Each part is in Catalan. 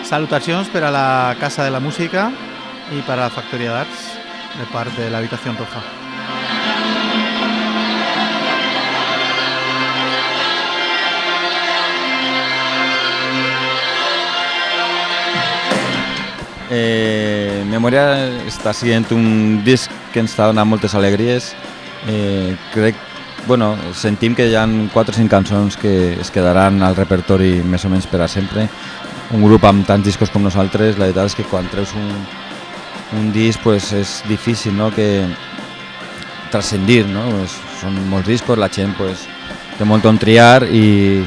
Salutacions per a la Casa de la Música i per a la Factoria d'Arts de part de l'Habitació Roja. Memòria està sent un disc que ens està donant moltes alegries. Sentim que hi ha 4 o 5 cançons que es quedaran al repertori més o menys per a sempre. Un grup amb tants discos com nosaltres, la veritat és que quan treus un disc pues, és difícil, no? Que transcendir, no? Pues, són molts discos, la gent pues, té molt on triar i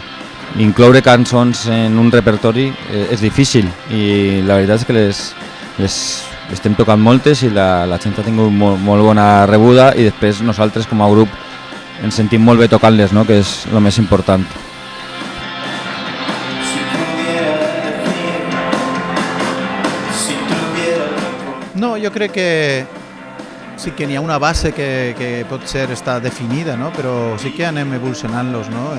incloure cançons en un repertori és difícil i la veritat és que les estem tocant moltes i la gent ha tingut molt bona rebuda i després nosaltres com a grup ens sentim molt bé tocant-les, no? Que és el més important. No, jo crec que sí que n'hi ha una base que pot ser està definida, no? Però sí que anem evolucionant-los, no?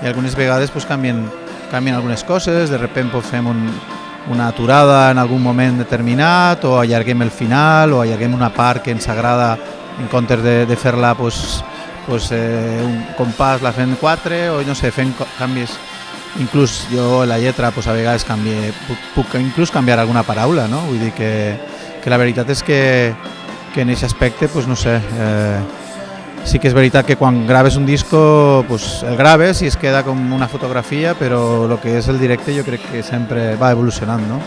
I algunes vegades pues, canvien algunes coses, de sobte pues, fem una aturada en algun moment determinat o allarguem el final o allarguem una part que ens agrada en comptes de fer-la pues, un compàs la fem 4 o no sé, fem canvis. Inclús jo la lletra pues, a vegades puc inclús canviar alguna paraula, no? Vull dir que la veritat és que en aquest aspecte, pues, no sé, sí que és veritat que quan graves un disco pues, el graves i es queda com una fotografia, però el que és el directe jo crec que sempre va evolucionant, no?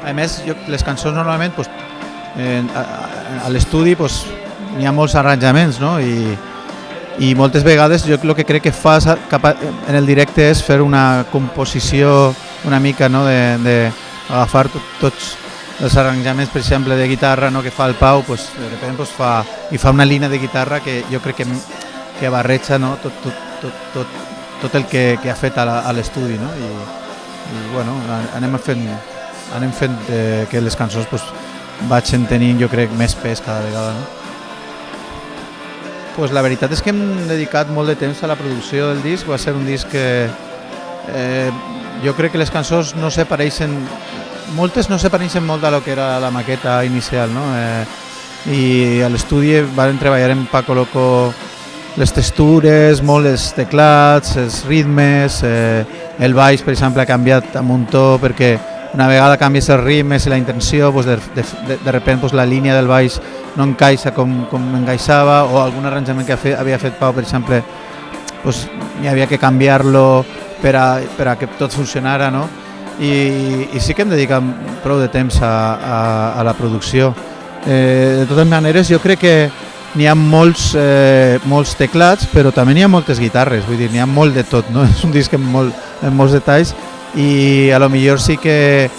A més, les cançons normalment pues, a l'estudi pues, n'hi ha molts arranjaments, no? I moltes vegades jo el que crec que fas en el directe és fer una composició una mica, no? D'agafar tots els arranjaments, per exemple, de guitarra, no? Que fa el Pau, pues, de sobte pues, fa una línia de guitarra que jo crec que barreja, no? tot el que ha fet a l'estudi, no? I bueno, anem fent que les cançons pues, vagin tenint, jo crec, més pes cada vegada, no? Pues la veritat és que hem dedicat molt de temps a la producció del disc. Va ser un disc que jo crec que les cançons no se pareixen, moltes no se pareixen molt de lo que era la maqueta inicial, no? I a l'estudi vam treballar en Paco Loco les textures, molt els teclats, els ritmes, el baix, per exemple, ha canviat a muntó perquè una vegada canvies els ritmes i la intenció, pues de sobte pues la línia del baix no encaixa com encaixava o algun arranjament que havia fet Pau, per exemple, pues hi havia que canviar-lo per a que tot funcionara, no? I sí que hem dedicat prou de temps a la producció. De totes maneres, jo crec que n'hi ha molts teclats, però també n'hi ha moltes guitarres, vull dir, n'hi ha molt de tot, no? És un disc amb molts detalls i a lo millor sí que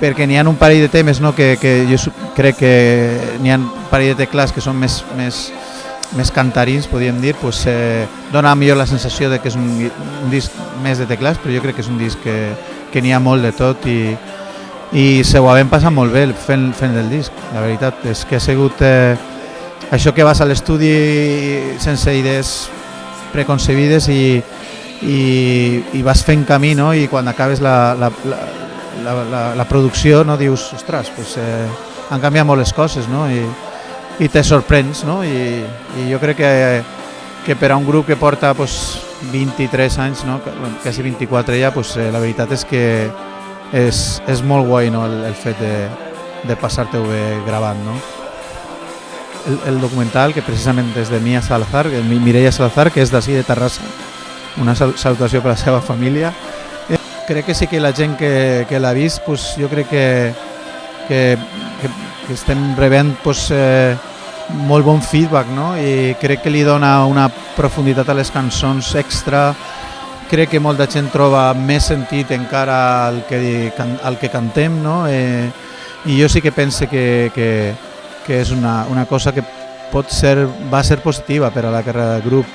perquè n'hi ha un parell de temes, no? que jo crec que n'hi ha un parell de teclats que són més cantarins, podríem dir, pues, dona millor la sensació de que és un disc més de teclats, però jo crec que és un disc que n'hi ha molt de tot i se ho vam passar molt bé fent el disc. La veritat és que ha sigut això que vas a l'estudi sense idees preconcebides i vas fent camí, no? I quan acabes la producció no dius, ostres, pues, han canviat molt les coses, no? I te sorprens, no? I jo crec que per a un grup que porta pues, 23 anys, no? Quasi 24 ja, pues, la veritat és que és molt guai, no? El fet de passar-te-ho bé gravant, no? El documental, que precisament és de Mireia Salazar, que és d'ací de Terrassa, una salutació per a la seva família. Crec que sí que la gent que l'ha vist, pues, jo crec que estem rebent pues, molt bon feedback, no? I crec que li dona una profunditat a les cançons extra. Crec que molta gent troba més sentit encara al que cantem, no? I jo sí que penso que és una cosa que va ser positiva per a la carrera del grup.